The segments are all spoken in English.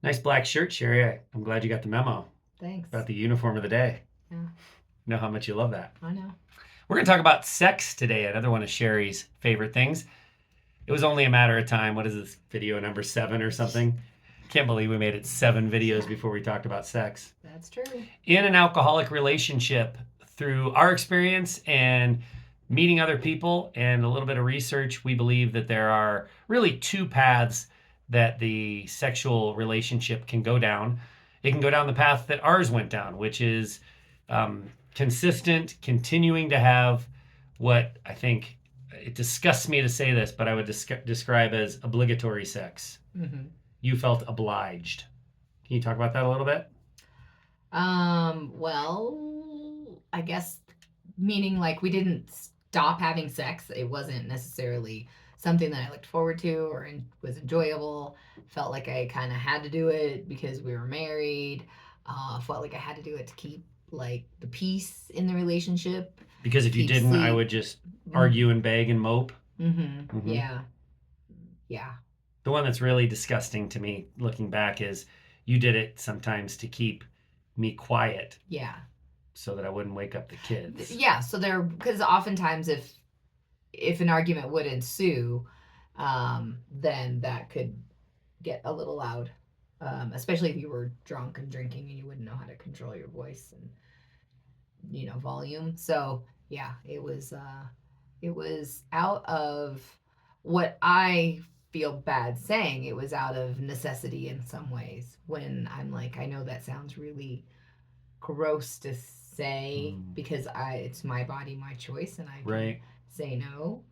Nice black shirt, Sherry. I'm glad you got the memo Thanks. about the uniform of the day. Yeah, Know how much you love that. I know. We're going to talk about sex today, another one of Sherry's favorite things. It was only a matter of time. What is this, video number 7 or something? Can't believe we made it 7 videos before we talked about sex. That's true. In an alcoholic relationship, through our experience and meeting other people and a little bit of research, we believe that there are really 2 paths that the sexual relationship can go down. It can go down the path that ours went down, which is consistent, continuing to have what I think, it disgusts me to say this, but I would describe as obligatory sex. Mm-hmm. You felt obliged. Can you talk about that a little bit? Well, I guess meaning like we didn't stop having sex. It wasn't necessarily something that I looked forward to or was enjoyable. Felt like I kind of had to do it because we were married. Felt like I had to do it to keep like the peace in the relationship. Because if you didn't, I would just argue and beg and mope. Mm-hmm. Yeah. Yeah. The one that's really disgusting to me looking back is you did it sometimes to keep me quiet. Yeah. So that I wouldn't wake up the kids. Yeah. So because oftentimes if an argument would ensue, then that could get a little loud, especially if you were drunk and drinking and you wouldn't know how to control your voice and volume. So yeah, it was out of what I feel bad saying. It was out of necessity in some ways. When I'm like, I know that sounds really gross to say because it's my body, my choice, and I can say no.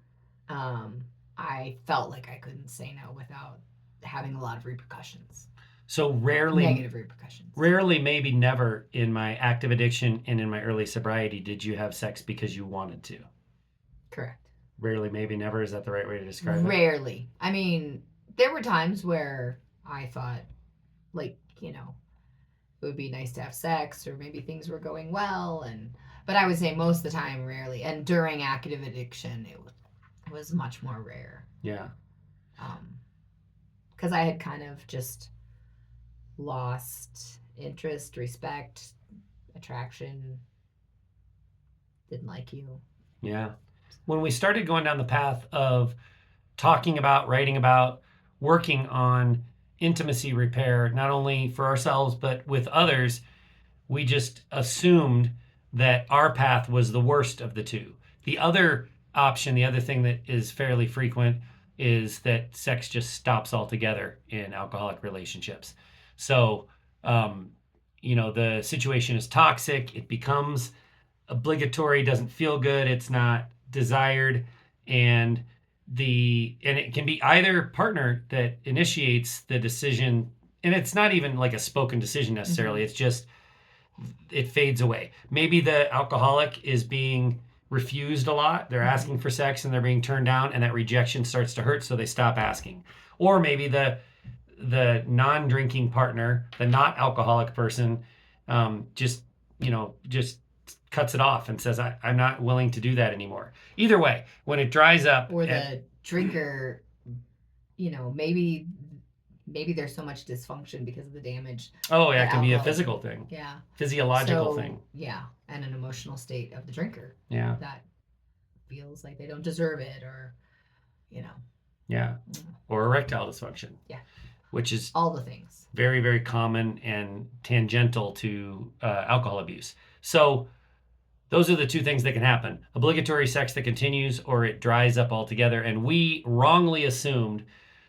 I felt like I couldn't say no without having a lot of repercussions. So rarely, negative repercussions. Rarely, maybe never in my active addiction and in my early sobriety did you have sex because you wanted to. Correct. Rarely, maybe never. Is that the right way to describe it? Rarely. I mean, there were times where I thought, like, it would be nice to have sex or maybe things were going well. But I would say most of the time, rarely. And during active addiction, it was much more rare. Yeah. Because I had kind of just lost interest, respect, attraction, didn't like you. Yeah. When we started going down the path of talking about, writing about, working on intimacy repair, not only for ourselves, but with others, we just assumed that our path was the worst of the 2. The other option, the other thing that is fairly frequent is that sex just stops altogether in alcoholic relationships. So, the situation is toxic. It becomes obligatory, doesn't feel good. It's not desired. And it can be either partner that initiates the decision. And it's not even like a spoken decision necessarily. It's just, it fades away. Maybe the alcoholic is being refused a lot. They're asking for sex and they're being turned down, and that rejection starts to hurt, so they stop asking. Or maybe the non-drinking partner, the not alcoholic person, just cuts it off and says, I'm not willing to do that anymore. Either way, when it dries up. Or the drinker, maybe there's so much dysfunction because of the damage. Oh, yeah, it can be a physical thing. Yeah. Physiological thing. Yeah, and an emotional state of the drinker. Yeah. That feels like they don't deserve it or, Yeah. Or erectile dysfunction. Yeah. Which is all the things. Very, very common and tangential to alcohol abuse. So those are the 2 things that can happen. Obligatory sex that continues, or it dries up altogether. And we wrongly assumed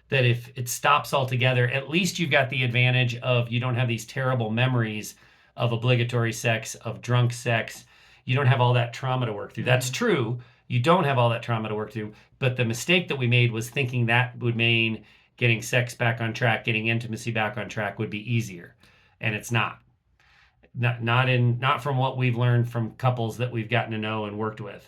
that if it stops altogether, at least you've got the advantage of you don't have these terrible memories of obligatory sex, of drunk sex. You don't have all that trauma to work through. That's true. You don't have all that trauma to work through. But the mistake that we made was thinking that would mean getting sex back on track, getting intimacy back on track would be easier. And it's not. Not from what we've learned from couples that we've gotten to know and worked with.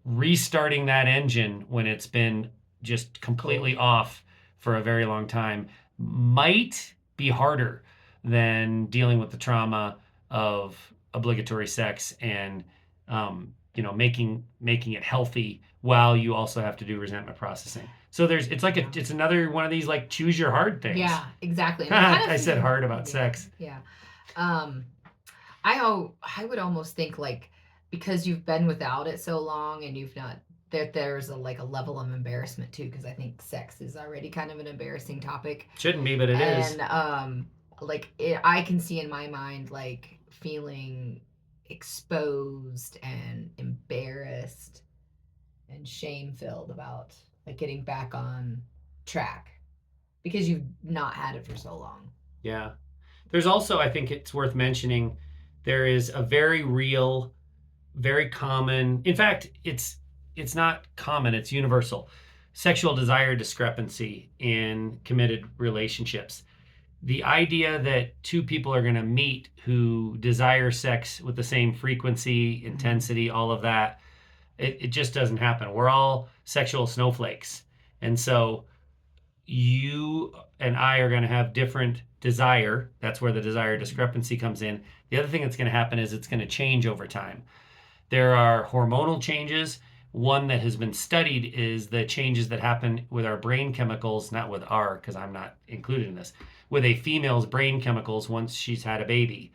Restarting that engine when it's been just completely off for a very long time might be harder than dealing with the trauma of obligatory sex and making it healthy while you also have to do resentment processing. So it's another one of these like choose your hard things. Yeah, exactly. And I said hard about sex. Yeah. I would almost think like because you've been without it so long and you've not there's a like a level of embarrassment too, because I think sex is already kind of an embarrassing topic. Shouldn't be, but it is. And I can see in my mind like feeling exposed and embarrassed and shame filled about like getting back on track because you've not had it for so long. Yeah. There's also, I think it's worth mentioning, there is a very real, very common, in fact, it's not common, it's universal, sexual desire discrepancy in committed relationships. The idea that two people are going to meet who desire sex with the same frequency, intensity, all of that, it just doesn't happen. We're all sexual snowflakes. And so you and I are going to have different desire. That's where the desire discrepancy comes in. The other thing that's going to happen is it's going to change over time. There are hormonal changes. One that has been studied is the changes that happen with our brain chemicals, not with because I'm not included in this, with a female's brain chemicals once she's had a baby.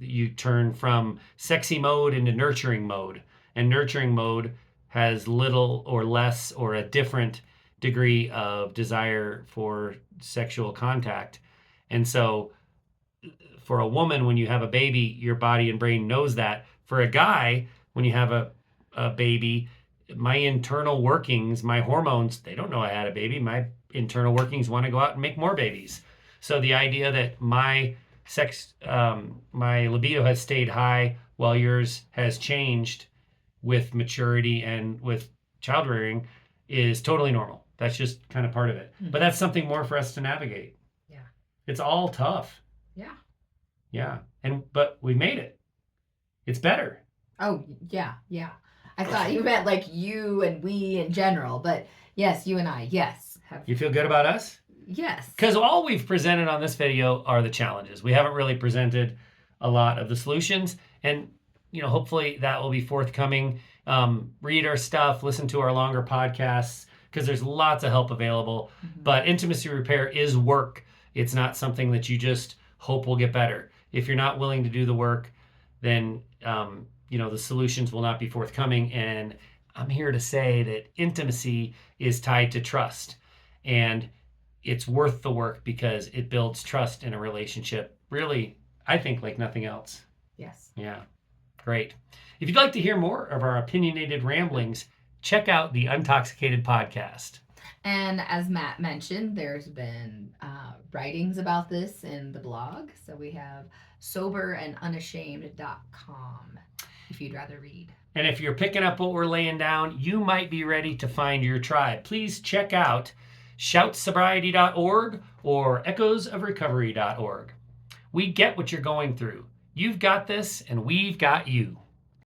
You turn from sexy mode into nurturing mode, and nurturing mode has little or less or a different degree of desire for sexual contact. And so for a woman, when you have a baby, your body and brain knows that. For a guy, when you have a baby, my internal workings, my hormones, they don't know I had a baby. My internal workings want to go out and make more babies. So the idea that my libido has stayed high while yours has changed with maturity and with child rearing is totally normal. That's just kind of part of it. But that's something more for us to navigate. Yeah. It's all tough. Yeah. Yeah. But we made it. It's better. Oh, yeah. Yeah. I thought you meant like you and we in general, but yes, you and I, yes. You feel good about us? Yes. Because all we've presented on this video are the challenges. We haven't really presented a lot of the solutions. And, hopefully that will be forthcoming. Read our stuff, listen to our longer podcasts, because there's lots of help available. Mm-hmm. But intimacy repair is work. It's not something that you just hope will get better. If you're not willing to do the work, then, the solutions will not be forthcoming. And I'm here to say that intimacy is tied to trust. And it's worth the work because it builds trust in a relationship. Really, I think like nothing else. Yes. Yeah. Great. If you'd like to hear more of our opinionated ramblings, check out the Untoxicated podcast. And as Matt mentioned, there's been writings about this in the blog. So we have soberandunashamed.com if you'd rather read. And if you're picking up what we're laying down, you might be ready to find your tribe. Please check out shoutsobriety.org or echoesofrecovery.org. We get what you're going through. You've got this, and we've got you.